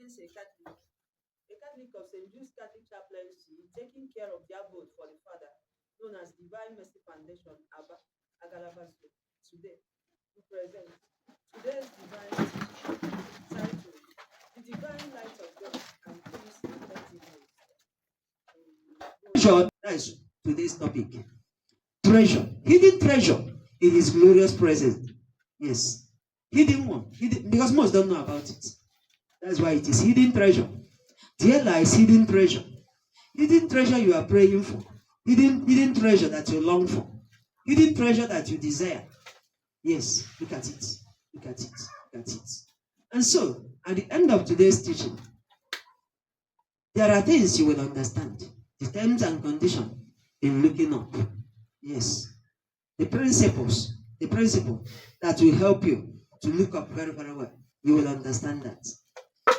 is a Catholic of St. Jude's Catholic Chaplaincy, taking care of their vote for the Father, known as Divine Mercy Foundation, AGALABA. Today, we present today's divine title, The Divine Light of God and Peace Effectiveness. Treasure, that is today's topic. Treasure, hidden treasure in His glorious presence. Yes, hidden one, hidden, because most don't know about it. That's why it is hidden treasure. There lies hidden treasure. Hidden treasure you are praying for. Hidden treasure that you long for. Hidden treasure that you desire. Yes, look at it. Look at it. Look at it. And so, at the end of today's teaching, there are things you will understand. The terms and conditions in looking up. Yes. The principle that will help you to look up very, very well. You will understand that.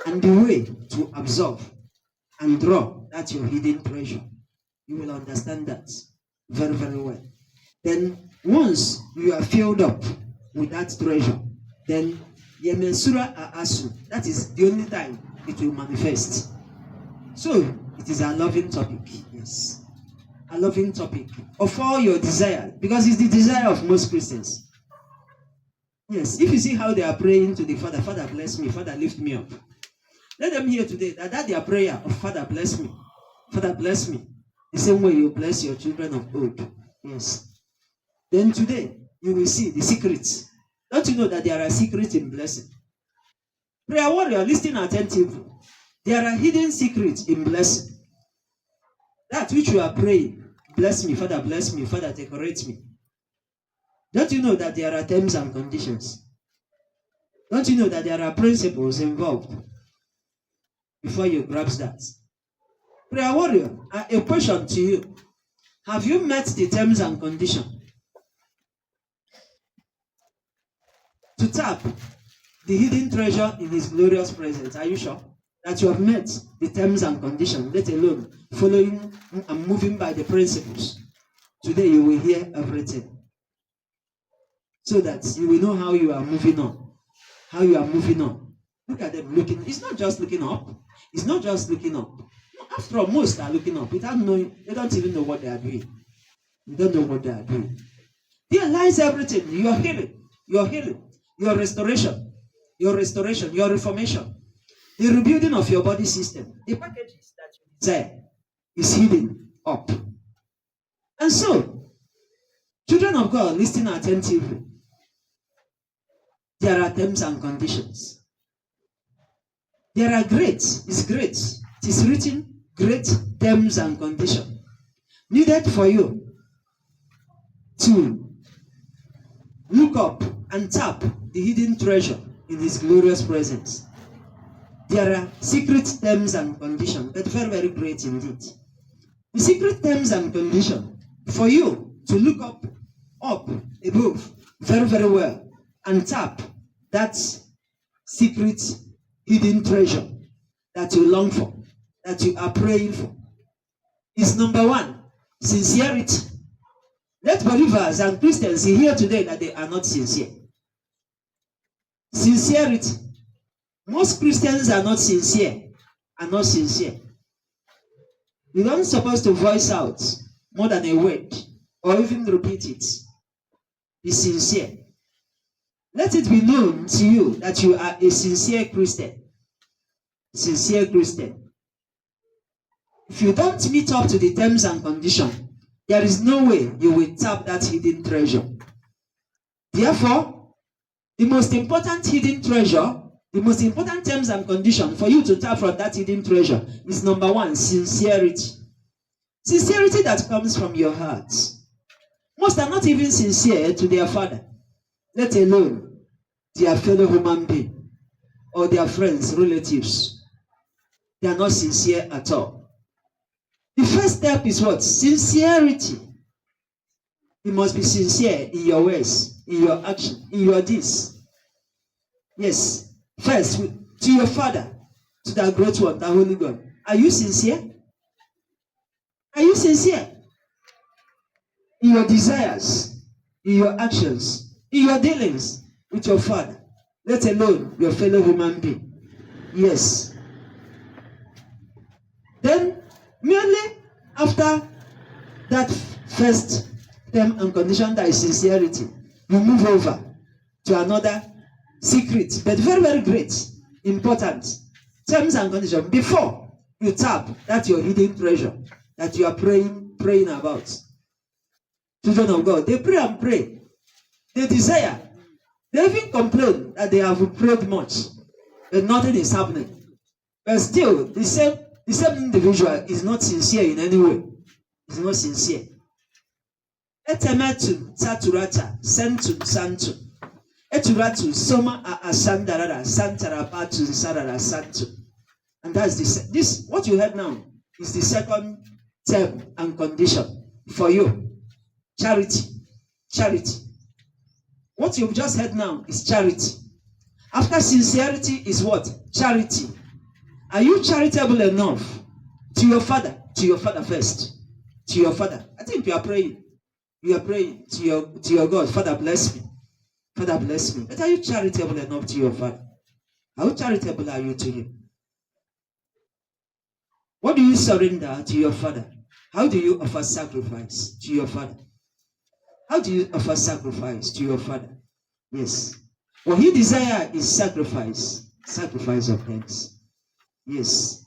And the way to absorb and draw that your hidden treasure. You will understand that very, very well. Then once you are filled up with that treasure, then Yemensura Asu, that is the only time it will manifest. So it is a loving topic, yes. A loving topic of all your desire, because it's the desire of most Christians. Yes, if you see how they are praying to the Father, Father bless me, Father lift me up. Let them hear today that their prayer of Father bless me, Father bless me, the same way you bless your children of old. Yes. Then today you will see the secrets. Don't you know that there are secrets in blessing? Prayer warrior, listen attentively. There are hidden secrets in blessing. That which you are praying, bless me, Father bless me, Father decorate me. Don't you know that there are terms and conditions? Don't you know that there are principles involved before you grasp that? Prayer warrior, a question to you. Have you met the terms and conditions to tap the hidden treasure in His glorious presence? Are you sure that you have met the terms and conditions, let alone following and moving by the principles? Today you will hear everything, so that you will know how you are moving on. How you are moving on. Look at them looking. It's not just looking up. It's not just looking up. After all, most are looking up without knowing. They don't even know what they are doing. They don't know what they are doing. There lies everything. Your healing, your restoration, your reformation, the rebuilding of your body system. The packages that you desire is hidden up. And so, children of God, listen attentively. There are terms and conditions. There are great. It's great. It is written, great terms and conditions needed for you to look up and tap the hidden treasure in His glorious presence. There are secret terms and conditions, but very, very great indeed. The secret terms and conditions for you to look up, above, very, very well, and tap that secret hidden treasure that you long for, that you are praying for, is number one, sincerity. Let believers and Christians hear today that they are not sincere. Sincerity. Most Christians are not sincere. You're not supposed to voice out more than a word or even repeat it. Be sincere. Let it be known to you that you are a sincere Christian. Sincere Christian. If you don't meet up to the terms and conditions, there is no way you will tap that hidden treasure. Therefore, the most important hidden treasure, the most important terms and conditions for you to tap from that hidden treasure is number one, sincerity. Sincerity that comes from your heart. Most are not even sincere to their Father, let alone their fellow human being or their friends, relatives. They are not sincere at all. The first step is what? Sincerity. You must be sincere in your words, in your action, in your deeds. Yes. First, to your Father, to the great one, the Holy God. Are you sincere? Are you sincere? In your desires, in your actions, in your dealings with your Father, let alone your fellow human being. Yes. After that first term and condition, that is sincerity, you move over to another secret, but very, very great, important terms and conditions. Before you tap, that's your hidden treasure that you are praying about. Children of God, they pray and pray. They desire. They even complain that they have prayed much, but nothing is happening. But still, the same individual is not sincere in any way. It's not sincere. Etemetu saturata sentu santu. Eturatu soma asandarara santarapatu sarara santu. And that's this. What you heard now is the second term and condition for you. Charity. Charity. What you've just heard now is charity. After sincerity is what? Charity. Are you charitable enough to your father? To your father first. To your father. I think you are praying. You are praying to your God. Father, bless me. Father, bless me. But are you charitable enough to your father? How charitable are you to him? What do you surrender to your father? How do you offer sacrifice to your father? How do you offer sacrifice to your father? Yes. What he desires is sacrifice. Sacrifice of thanks. Yes.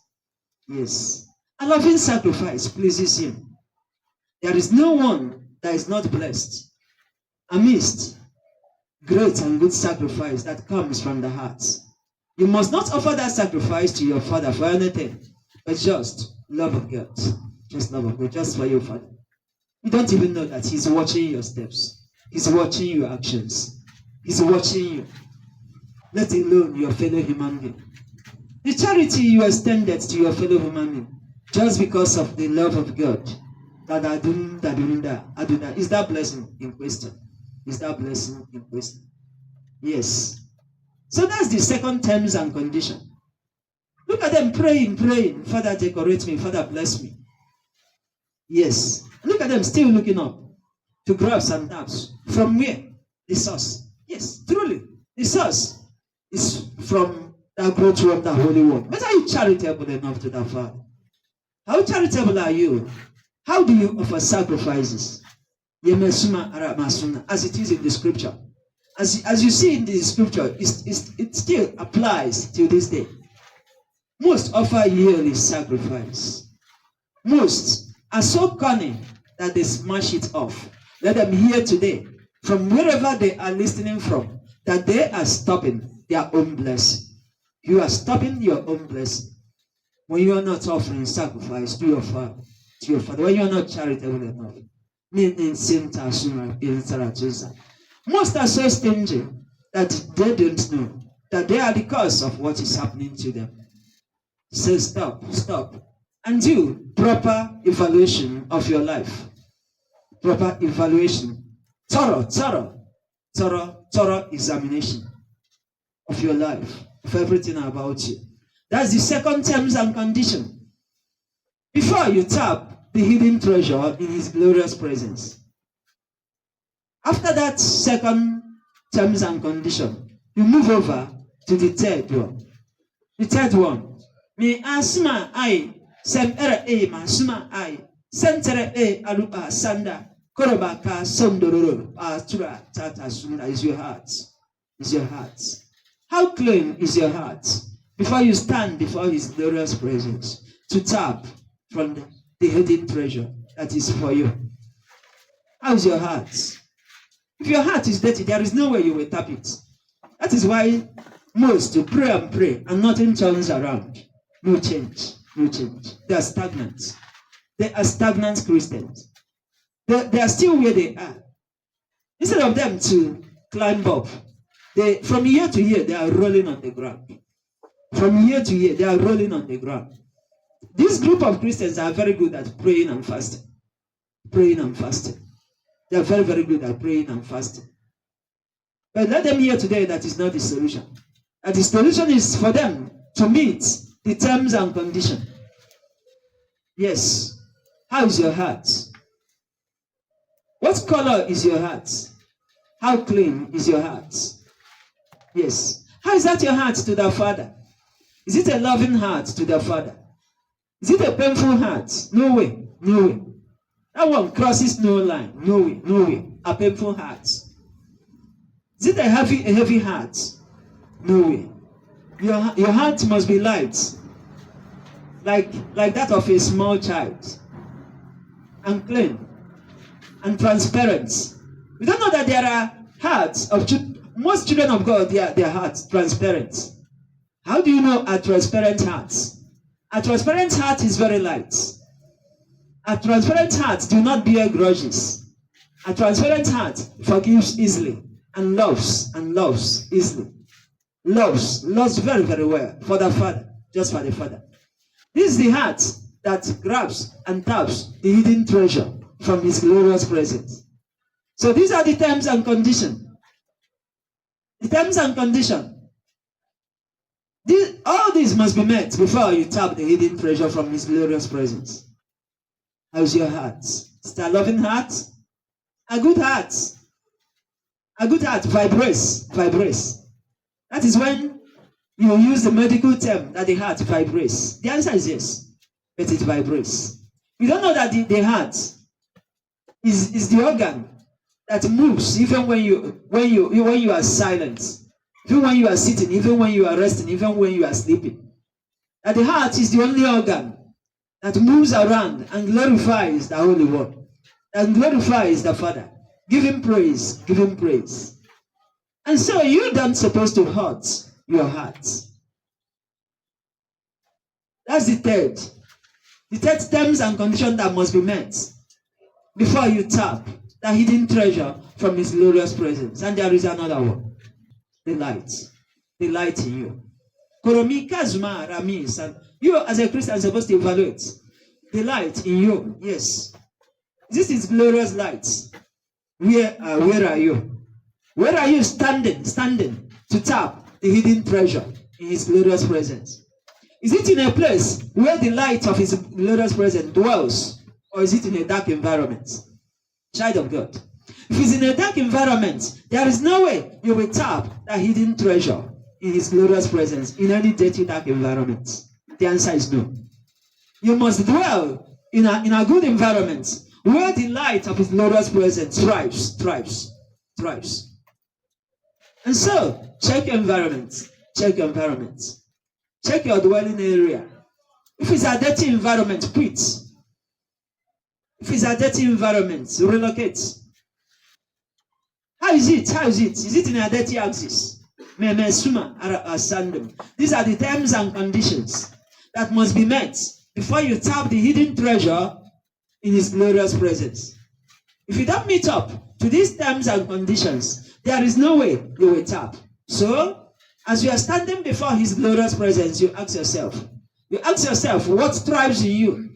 Yes. A loving sacrifice pleases him. There is no one that is not blessed amidst great and good sacrifice that comes from the heart. You must not offer that sacrifice to your father for anything, but just love of God. Just love of God, just for your father. You don't even know that he's watching your steps. He's watching your actions. He's watching you. Let alone your fellow human being. The charity you extended to your fellow human being, just because of the love of God, is that blessing in question? Is that blessing in question? Yes. So that's the second terms and condition. Look at them praying. Father, decorate me. Father, bless me. Yes. Look at them still looking up to grab some taps. From where? The source. Yes, truly. The source is from that growth of the Holy Word. But are you charitable enough to that Father? How charitable are you? How do you offer sacrifices? As it is in the scripture. As you see in the scripture, it still applies till this day. Most offer yearly sacrifice. Most are so cunning that they smash it off. Let them hear today, from wherever they are listening from, that they are stopping their own blessing. You are stopping your own blessing when you are not offering sacrifice to your father. When you are not charitable enough. Most are so stingy that they don't know that they are the cause of what is happening to them. So stop, and do proper evaluation of your life. Proper evaluation. Thorough examination of your life, of everything about you. That's the second terms and condition. Before you tap the hidden treasure in his glorious presence. After that second terms and condition, you move over to the third one. The third one. Me asma ai sem era e masuma ai sentere e alupa sanda korobaka sondororo atura tata sunda is your heart. Is your heart. How clean is your heart before you stand before his glorious presence to tap from the hidden treasure that is for you? How is your heart? If your heart is dirty, there is no way you will tap it. That is why most to pray and nothing turns around. No change. They are stagnant. They are stagnant Christians. They are still where they are. Instead of them to climb up, from year to year, they are rolling on the ground. From year to year, they are rolling on the ground. This group of Christians are very good at praying and fasting. They are very, very good at praying and fasting. But let them hear today that is not the solution. And the solution is for them to meet the terms and conditions. Yes. How is your heart? What color is your heart? How clean is your heart? Yes. How is that your heart to the Father? Is it a loving heart to the Father? Is it a painful heart? No way. No way. That one crosses no line. No way, no way. A painful heart. Is it a heavy heart? No way. Your heart must be light, like that of a small child, and clean and transparent. We don't know that there are hearts of most children of God. Their hearts transparent. How do you know a transparent heart? A transparent heart is very light. A transparent heart do not bear grudges. A transparent heart forgives easily and loves easily. Loves very, very well for the Father, just for the Father. This is the heart that grabs and taps the hidden treasure from His glorious presence. So these are the terms and conditions. The terms and conditions. All these must be met before you tap the hidden treasure from His glorious presence. How's your heart? Is it a loving heart? A good heart. A good heart vibrates. That is when you use the medical term that the heart vibrates. The answer is yes, but it vibrates. You don't know that the heart is the organ that moves even when you are silent, even when you are sitting, even when you are resting, even when you are sleeping. That the heart is the only organ that moves around and glorifies the Holy One, and glorifies the Father. Give Him praise, give Him praise. And so you don't supposed to hurt your heart. That's the third terms and condition that must be met before you tap the hidden treasure from His glorious presence. And there is another one. The light. The light in you. You as a Christian are supposed to evaluate the light in you. Yes. This is glorious light. Where are you? Where are you standing to tap the hidden treasure in His glorious presence? Is it in a place where the light of His glorious presence dwells, or is it in a dark environment? Child of God. If it's in a dark environment, there is no way you will tap that hidden treasure in His glorious presence in any dirty, dark environment. The answer is no. You must dwell in a good environment where the light of His glorious presence thrives. And so, check your environment. Check your environment. Check your dwelling area. If it's a dirty environment, quit. If it's a dirty environment, relocate. How is it? Is it in a dirty axis? These are the terms and conditions that must be met before you tap the hidden treasure in His glorious presence. If you don't meet up to these terms and conditions, there is no way you will tap. So, as you are standing before His glorious presence, you ask yourself, what thrives in you?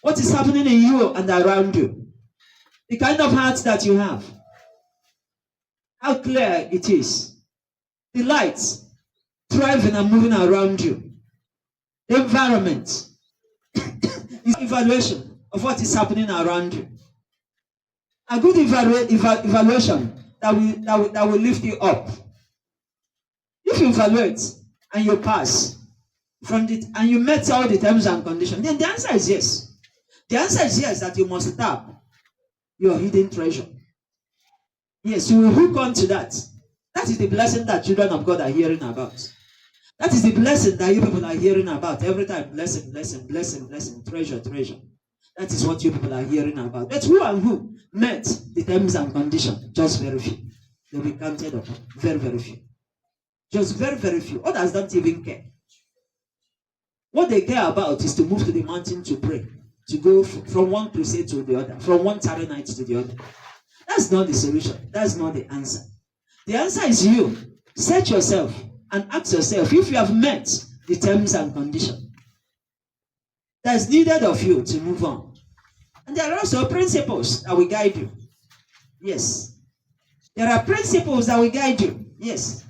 What is happening in you and around you? The kind of heart that you have. How clear it is. The lights thriving and moving around you. The environment is evaluation of what is happening around you. A good evaluation that will lift you up. If you evaluate and you pass from it and you met all the terms and conditions, then the answer is yes. The answer is yes, that you must tap your hidden treasure. Yes, you will hook on to that. That is the blessing that children of God are hearing about. That is the blessing that you people are hearing about every time. Blessing, treasure. That is what you people are hearing about. But who and who met the terms and conditions? Just very few. They will be counted up. Very, very few. Just very, very few. Others don't even care. What they care about is to move to the mountain to pray. To go from one crusade to the other. From one Saturday night to the other. That's not the solution. That's not the answer. The answer is you. Search yourself and ask yourself if you have met the terms and conditions that is needed of you to move on. And there are also principles that will guide you. Yes. There are principles that will guide you. Yes.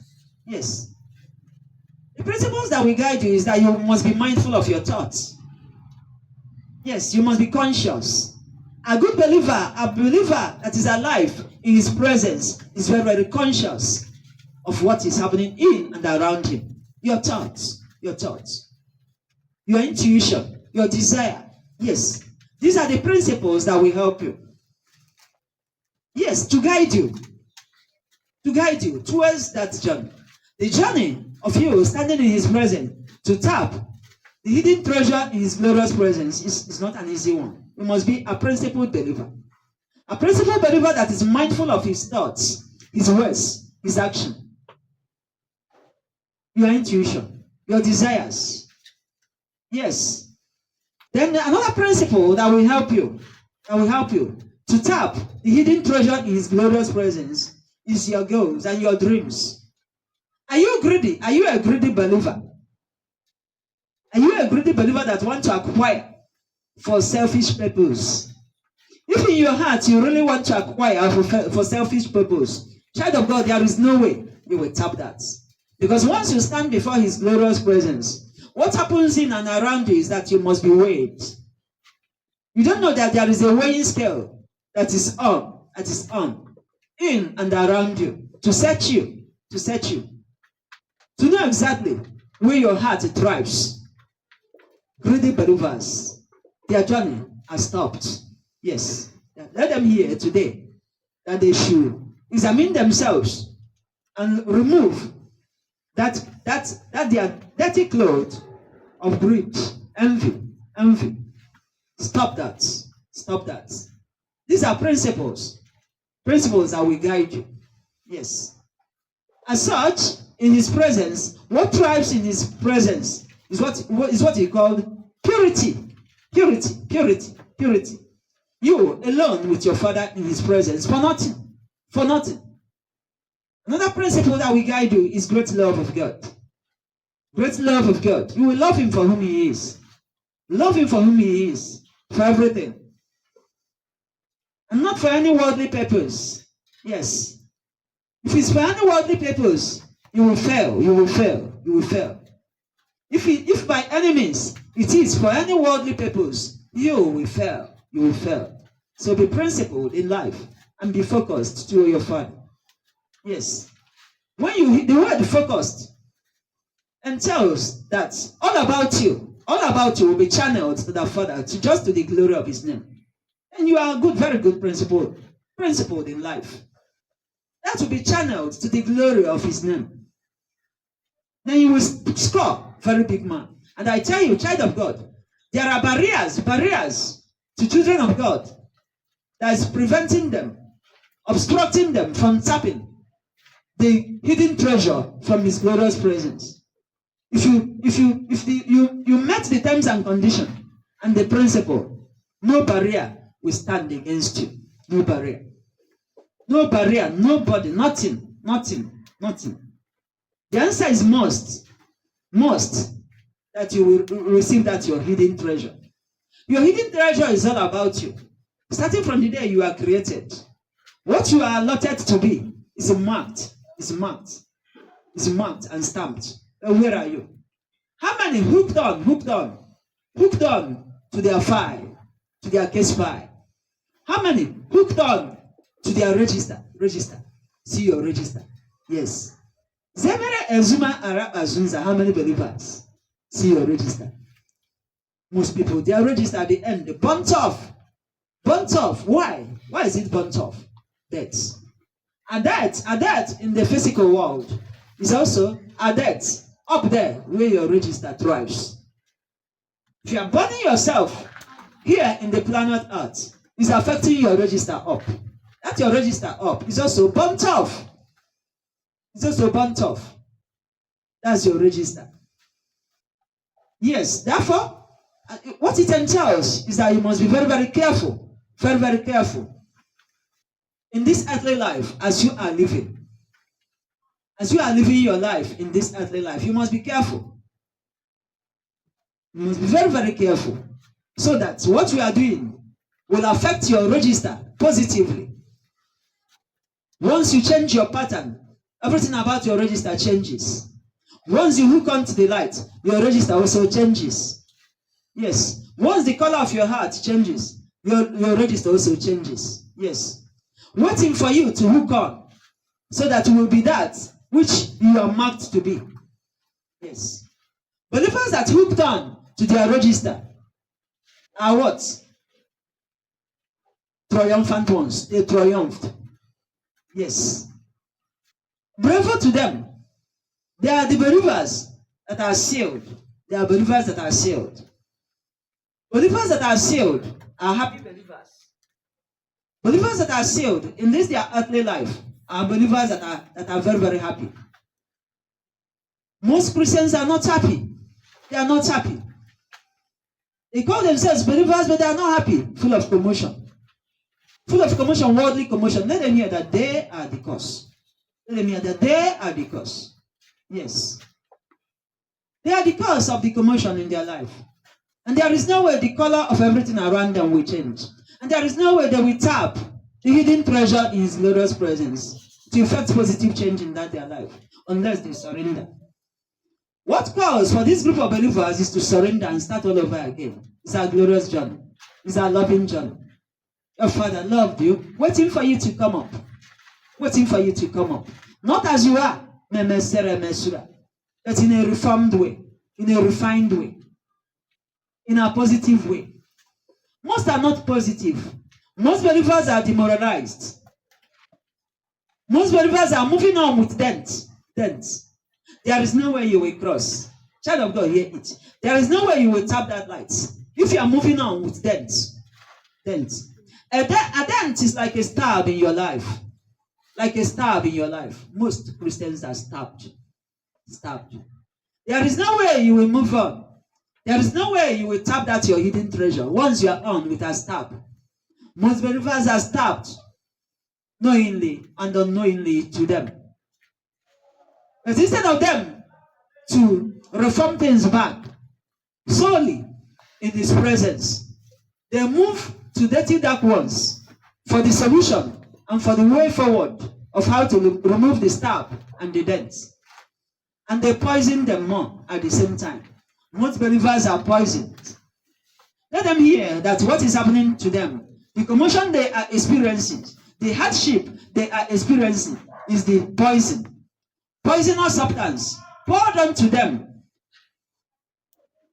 The principles that will guide you is that you must be mindful of your thoughts. Yes, you must be conscious. A good believer, a believer that is alive in His presence, is very, very conscious of what is happening in and around him. Your thoughts, your intuition, your desire. Yes, These are the principles that will help you. Yes, to guide you. To guide you towards that journey. The journey of you standing in his presence to tap the hidden treasure in his glorious presence is not an easy one. You must be a principled believer. A principled believer that is mindful of his thoughts, his words, his action, your intuition, your desires. Yes. Then another principle that will help you to tap the hidden treasure in his glorious presence is your goals and your dreams. Are you greedy? Are you a greedy believer? Are you a greedy believer that wants to acquire for selfish purpose? If in your heart you really want to acquire for selfish purpose, child of God, there is no way you will tap that. Because once you stand before his glorious presence, what happens in and around you is that you must be weighed. You don't know that there is a weighing scale that is on, in and around you, to set you, to know exactly where your heart thrives. Greedy believers, their journey has stopped. Yes, let them hear today that they should examine themselves and remove that their dirty clothes of greed, envy. Stop that. Stop that. These are principles that will guide you. Yes. As such, in his presence, what thrives in his presence is what he called purity. Purity. You alone with your Father in his presence for nothing. Another principle that will guide you is great love of God. Great love of God. You will love him for whom he is. Love him for whom he is. For everything. And not for any worldly purpose. Yes. If it's for any worldly purpose, you will fail. If by any means it is for any worldly purpose, you will fail. So be principled in life and be focused to your Father. Yes. When you hit the word focused entails that all about you will be channeled to the Father, to the glory of his name. And you are good, very good principled in life. That will be channeled to the glory of his name. Then you will score very big man. And I tell you, child of God, there are barriers to children of God that is preventing them, obstructing them from tapping the hidden treasure from his glorious presence. If you met the terms and conditions and the principle, no barrier will stand against you. No barrier, nobody, nothing. The answer is must that you will receive that your hidden treasure. Your hidden treasure is all about you. Starting from the day you are created, what you are allotted to be is marked and stamped. And where are you? How many hooked on to their file, to their case file? How many hooked on to their register? See your register. Yes. Zemere Ezuma Arab Azunza, how many believers? See your register. Most people, their register at the end, they burnt off. Why? Why is it burnt off? Death. A death in the physical world is also a death up there where your register thrives. If you are burning yourself here in the planet Earth, it's affecting your register up. That your register up is also burnt off. That's your register. Yes, therefore, what it entails is that you must be very, very careful. Very, very careful. In this earthly life, as you are living your life in this earthly life, you must be careful. You must be very, very careful. So that what you are doing will affect your register positively. Once you change your pattern, everything about your register changes. Once you hook onto the light, your register also changes. Yes. Once the color of your heart changes, your register also changes. Yes. Waiting for you to hook on, so that you will be that which you are marked to be. Yes. Believers that hooked on to their register are what? triumphant ones. They triumphed. Yes. Bravo to them. They are the believers that are sealed. They are believers that are sealed. Believers that are sealed are happy believers. Believers that are sealed in this their earthly life are believers that are very, very happy. Most Christians are not happy. They are not happy. They call themselves believers, but they are not happy. Full of commotion. Full of commotion, worldly commotion. Let them hear that they are the cause. Let them hear that they are the cause. Yes. They are the cause of the commotion in their life. And there is no way the color of everything around them will change. And there is no way they will tap the hidden treasure in His glorious presence to effect positive change in their life, unless they surrender. What calls for this group of believers is to surrender and start all over again. It's our glorious journey. It's our loving journey. Your Father loved you, waiting for you to come up. Waiting for you to come up. Not as you are, but in a reformed way, in a refined way, in a positive way. Most are not positive. Most believers are demoralized. Most believers are moving on with dents. There is no way you will cross. Child of God, hear it. There is no way you will tap that light if you are moving on with dents. A dent is like a stab in your life. Like a stab in your life. Most Christians are stabbed. There is no way you will move on. There is no way you will tap that your hidden treasure. Once you are on with a stab. Most believers are stabbed knowingly and unknowingly to them. But instead of them to reform things back solely in His presence, they move to dirty dark ones for the solution and for the way forward of how to remove the stab and the dents. And they poison them more at the same time. Most believers are poisoned. Let them hear that what is happening to them, the commotion they are experiencing, the hardship they are experiencing is the poisonous substance poured onto them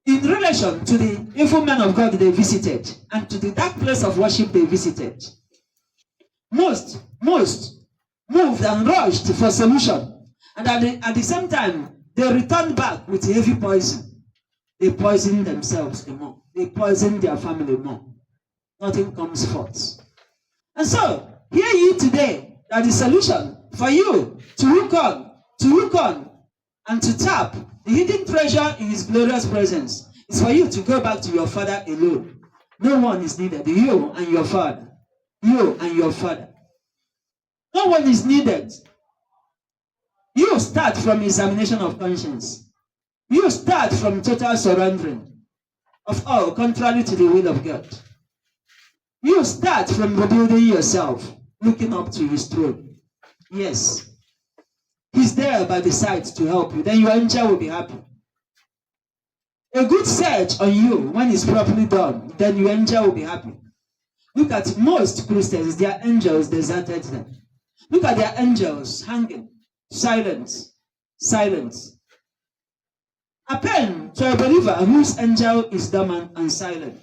in relation to the evil men of God they visited and to the dark place of worship they visited. Most moved and rushed for solution, and at the same time they returned back with heavy poison. They poison themselves the more. They poison their family more. Nothing comes forth. And so, hear ye today that the solution for you to hook on, and to tap the hidden treasure in His glorious presence is for you to go back to your Father alone. No one is needed. You and your Father. You and your Father. No one is needed. You start from examination of conscience. You start from total surrendering of all contrary to the will of God. You start from rebuilding yourself, looking up to His throne. Yes. He's there by the side to help you. Then your angel will be happy. A good search on you when it's properly done, then your angel will be happy. Look at most Christians, their angels deserted them. Look at their angels hanging, silent. A pen to a believer whose angel is dormant and silent.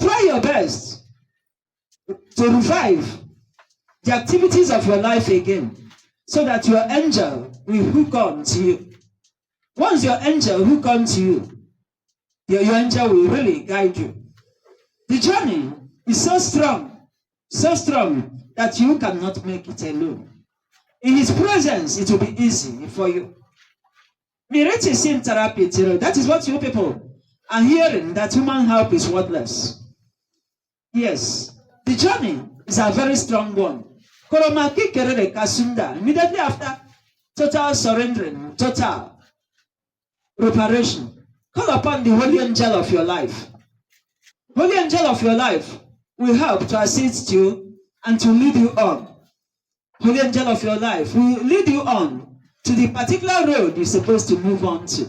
Try your best to revive the activities of your life again so that your angel will hook on to you. Once your angel hook on to you, your angel will really guide you. The journey is so strong that you cannot make it alone. In His presence, it will be easy for you. Therapy, that is what you people are hearing, that human help is worthless. Yes, the journey is a very strong one. Immediately after total surrendering, total reparation, call upon the holy angel of your life. Holy angel of your life will help to assist you and to lead you on. Holy angel of your life will lead you on to the particular road you're supposed to move on to.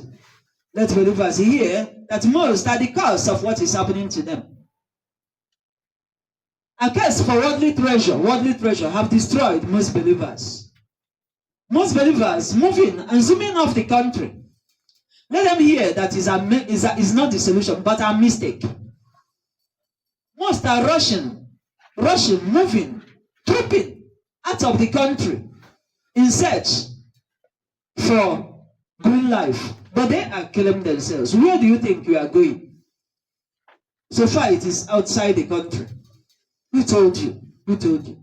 Let believers hear that most are the cause of what is happening to them. A curse for worldly treasure have destroyed most believers. Most believers moving and zooming off the country. Let them hear that is not the solution, but a mistake. Most are rushing rushing, moving, trooping out of the country in search for good life. But they are killing themselves. Where do you think you are going? So far, it is outside the country. Who told you? Who told you?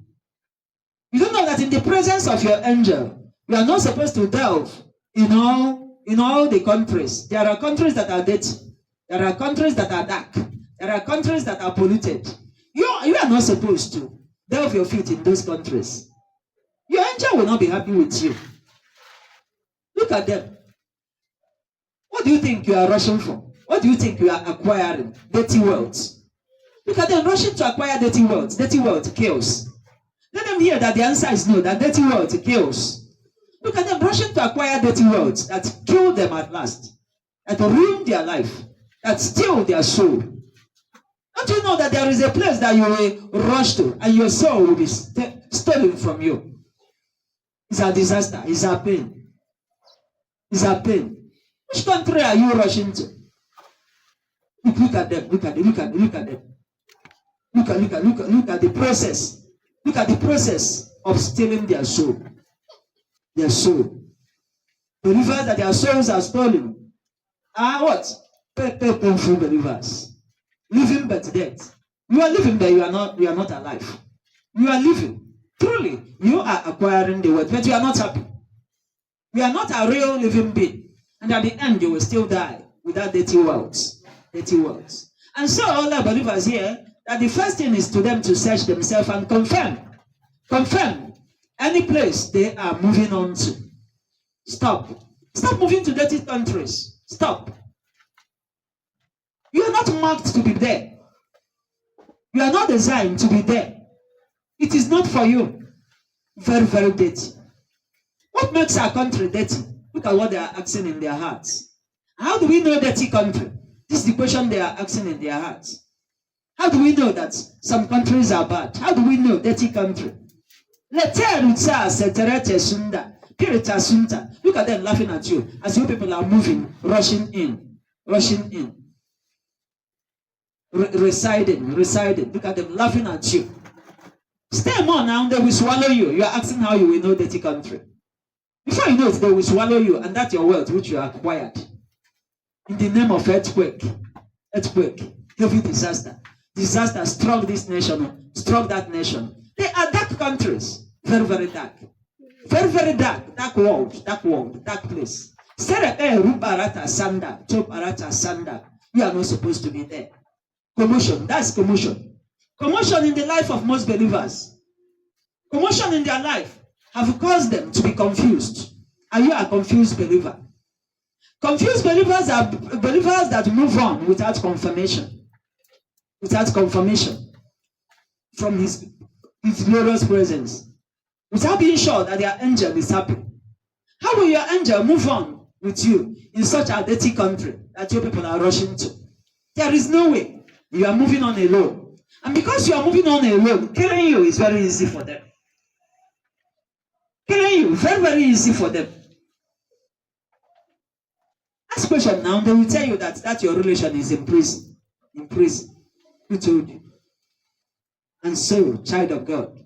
You don't know that in the presence of your angel, you are not supposed to delve in all the countries. There are countries that are dirty. There are countries that are dark. There are countries that are polluted. You are not supposed to delve your feet in those countries. Your angel will not be happy with you. Look at them. What do you think you are rushing for? What do you think you are acquiring? Dirty wealth. Look at them rushing to acquire dirty wealth. Dirty wealth kills. Let them hear that the answer is no, that dirty wealth kills. Look at them rushing to acquire dirty wealth that kill them at last, that ruin their life, that steal their soul. Don't you know that there is a place that you will rush to and your soul will be stolen from you? It's a disaster. It's a pain. It's a pain. Which country are you rushing to? Look at them. Look at them. Look at them. Look at them. Look at the process. Look at the process of stealing their soul. Their soul. Believers that their souls are stolen are what? Painful believers. Living but dead. You are living, but you are not alive. You are living. Truly, you are acquiring the word, but you are not happy. You are not a real living being. And at the end, you will still die without dirty words. Dirty words. And so, all the believers here, that the first thing is to them to search themselves and confirm any place they are moving on to. Stop moving to dirty countries. Stop. You are not marked to be there. You are not designed to be there. It is not for you. Very, very dirty. What makes our country dirty? Look at what they are asking in their hearts. How do we know dirty country? This is the question they are asking in their hearts. How do we know that some countries are bad? How do we know dirty country? Look at them laughing at you as you people are moving, rushing in, residing. Look at them laughing at you. Stay more now, they will swallow you. You are asking how you will know dirty country. Before you know it, they will swallow you, and that's your wealth which you acquired. In the name of earthquake, heavy disaster struck this nation, struck that nation. They are dark countries, very, very dark. Very, very dark world, dark place. You are not supposed to be there. Commotion, that's commotion. Commotion in the life of most believers. Commotion in their life have caused them to be confused. Are you a confused believer? Confused believers are believers that move on without confirmation. Without confirmation from his glorious presence. Without being sure that their angel is happy. How will your angel move on with you in such a dirty country that your people are rushing to? There is no way. You are moving on alone. And because you are moving on alone, killing you is very easy for them. Killing you, very, very easy for them. Ask question now, they will tell you that your relation is in prison. In prison. Who told you? And so, child of God,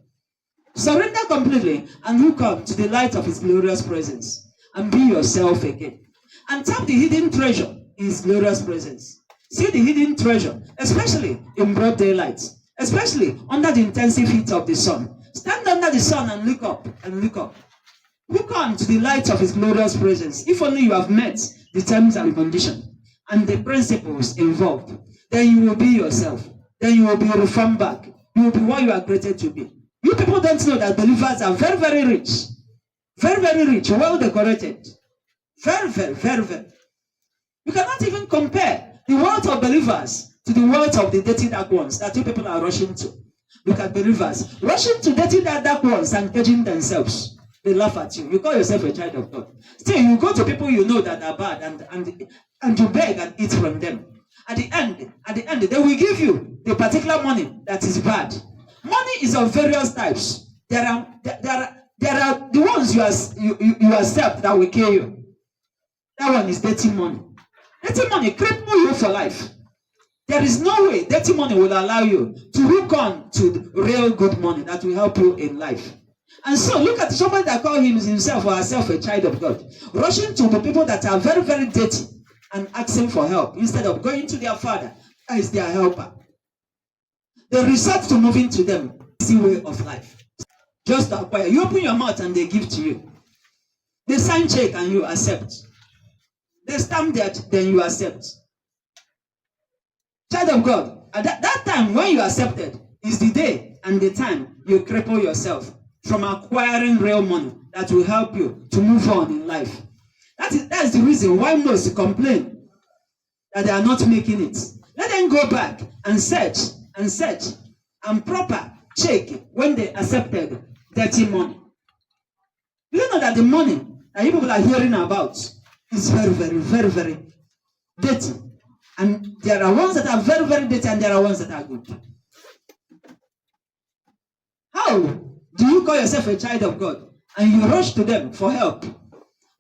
surrender completely and look up to the light of his glorious presence and be yourself again. And tap the hidden treasure in his glorious presence. See the hidden treasure, especially in broad daylight, especially under the intensive heat of the sun. Stand under the sun and look up and look up. Look on to the light of his glorious presence. If only you have met the terms and conditions and the principles involved, then you will be yourself. Then you will be reformed back. You will be what you are created to be. You people don't know that believers are very, very rich. Very, very rich, well decorated. Very, very, very, very. You cannot even compare the wealth of believers to the wealth of the dirty dark ones that you people are rushing to. Look at believers rushing to dirty dark ones and caging themselves. They laugh at you. You call yourself a child of God. Still, you go to people you know that are bad and you beg and eat from them. At the end, they will give you the particular money that is bad. Money is of various types. There are the ones you accept that will kill you. That one is dirty money. Dirty money cripple you for life. There is no way dirty money will allow you to hook on to real good money that will help you in life. And so look at somebody that calls himself or herself a child of God, rushing to the people that are very, very dirty and asking for help instead of going to their father as their helper. They resort to moving to them. Easy way of life. Just to acquire. You open your mouth and they give to you. They sign check and you accept. They stamp that, then you accept. Child of God, at that time when you accepted is the day and the time you cripple yourself from acquiring real money that will help you to move on in life. That's the reason why most complain that they are not making it. Let them go back and search and proper check when they accepted dirty money. You know that the money that you people are hearing about is very, very, very, very dirty. And there are ones that are very, very dirty and there are ones that are good. How do you call yourself a child of God and you rush to them for help?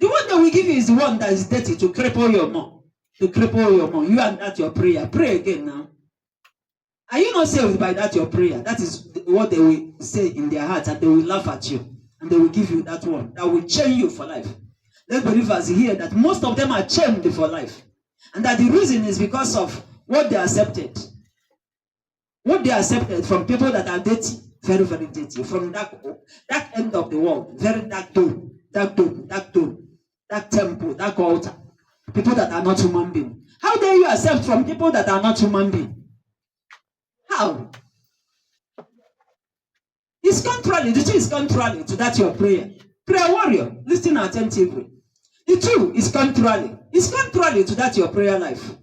The one that we give you is the one that is dirty to cripple your mom. To cripple your mom. You and that your prayer. Pray again now. Are you not saved by that your prayer? That is what they will say in their hearts, and they will laugh at you. And they will give you that one that will chain you for life. Let believers hear that most of them are chained for life. And that the reason is because of what they accepted. What they accepted from people that are dirty. Very, very dirty. From that end of the world. Very dark dome. Dark temple. Dark altar. People that are not human beings. How dare you accept from people that are not human beings? How? It's contrary. The two is contrary to that your prayer. Prayer warrior, listen attentively. The two is contrary. It's contrary to that your prayer life.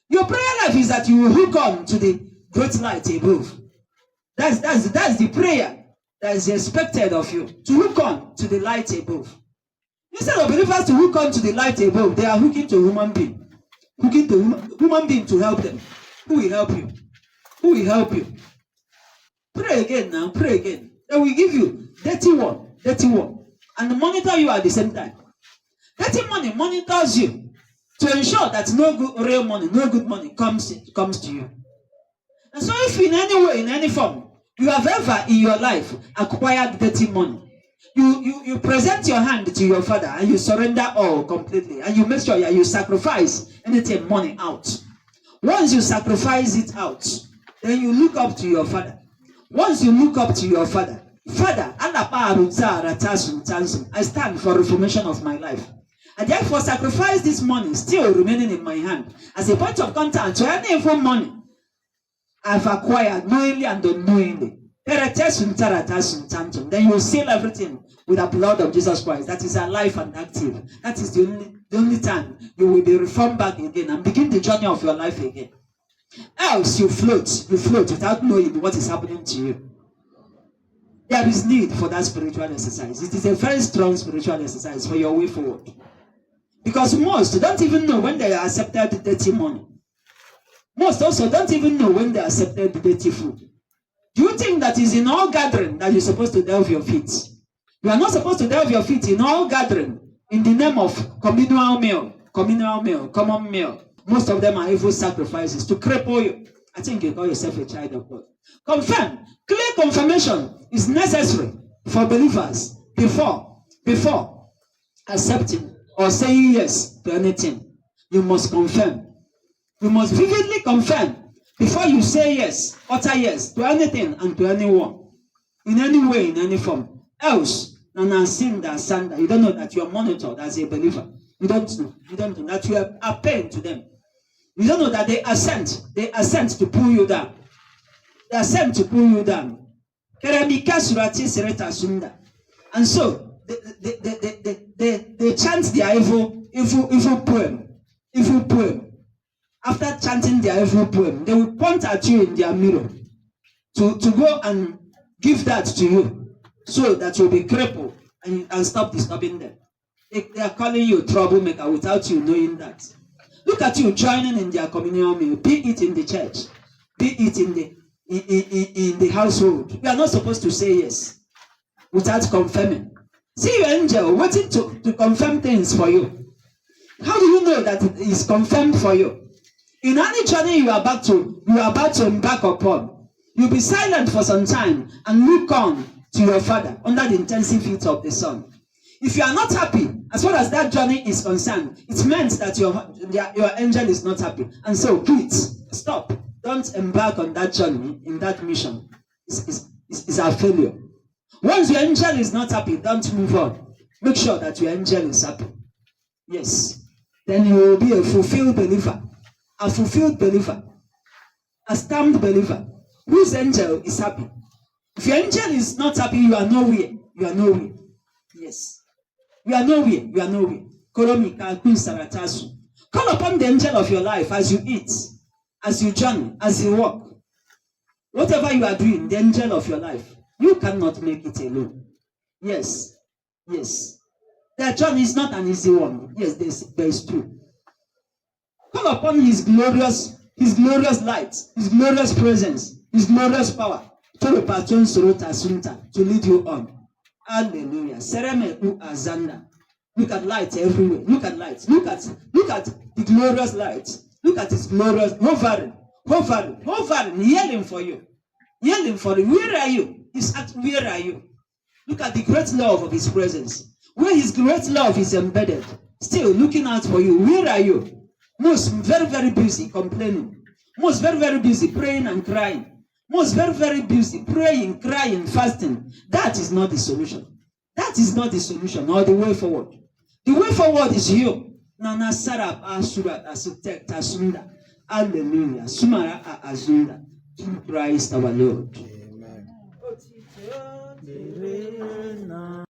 Your prayer life is that you will hook on to the great light above. That's the prayer that is expected of you. To hook on to the light above. Instead of believers to hook on to the light above, they are hooking to human being. Hooking to human being to help them. Who will help you? Who will help you? Pray again now. Pray again. Then we give you dirty one. And monitor you at the same time. Dirty money monitors you to ensure that no good real money, no good money comes to you. And so if in any way, in any form, you have ever in your life acquired dirty money, you present your hand to your father and you surrender all completely. And you make sure you sacrifice anything money out. Once you sacrifice it out, then you look up to your father. Once you look up to your father, Father, I stand for reformation of my life. I therefore sacrifice this money still remaining in my hand as a point of contact to any evil money I've acquired knowingly and unknowingly. Then you will seal everything with the blood of Jesus Christ. That is alive and active. That is the only time you will be reformed back again and begin the journey of your life again. Else you float without knowing what is happening to you. There is need for that spiritual exercise. It is a very strong spiritual exercise for your way forward. Because most don't even know when they accepted dirty money. Most also don't even know when they accepted dirty food. Do you think that is in all gathering that you're supposed to delve your feet? You are not supposed to delve your feet in all gathering in the name of communal meal, common meal. Most of them are evil sacrifices to cripple you. I think you call yourself a child of God. Confirm. Clear confirmation is necessary for believers before accepting or saying yes to anything. You must confirm. You must vividly confirm before you say yes, utter yes to anything and to anyone. In any way, in any form. Else, you don't know that you are monitored as a believer. You don't know that you are paying to them. You don't know that they assent to pull you down. They assent to pull you down. And so they chant their evil poem. After chanting their evil poem, they will point at you in their mirror to go and give that to you so that you'll be crippled and stop disturbing them. They are calling you a troublemaker without you knowing that. Look at you joining in their communal meal, be it in the church, be it in the household. You are not supposed to say yes without confirming. See your angel waiting to confirm things for you. How do you know that it is confirmed for you? In any journey you are about to embark upon, you'll be silent for some time and look on to your Father under the intensive heat of the sun. If you are not happy, as far as that journey is concerned, it meant that your angel is not happy. And so, please, stop. Don't embark on that journey, in that mission. It's a failure. Once your angel is not happy, don't move on. Make sure that your angel is happy. Yes. Then you will be a fulfilled believer. A fulfilled believer. A stamped believer. Whose angel is happy. If your angel is not happy, you are nowhere. You are nowhere. Yes. You are nowhere. You are nowhere. Call upon the angel of your life as you eat, as you journey, as you walk. Whatever you are doing, the angel of your life, you cannot make it alone. Yes. Yes. The journey is not an easy one. Yes, there is true. Call upon his glorious light, his glorious presence, his glorious power to lead you on. Hallelujah. Sereme azanda. Look at light everywhere. Look at light. Look at the glorious light. Look at his glorious hovering, yelling for you. Yelling for you. Where are you? Where are you? Look at the great love of his presence. Where his great love is embedded. Still looking out for you. Where are you? Most very, very busy complaining. Most very, very busy praying and crying. Most very, very busy praying, crying, fasting. That is not the solution. That is not the solution or the way forward. The way forward is you. Nana Sarab Asura Asutek Tasunda. Hallelujah. Sumara Azunda. Through Christ our Lord. Amen.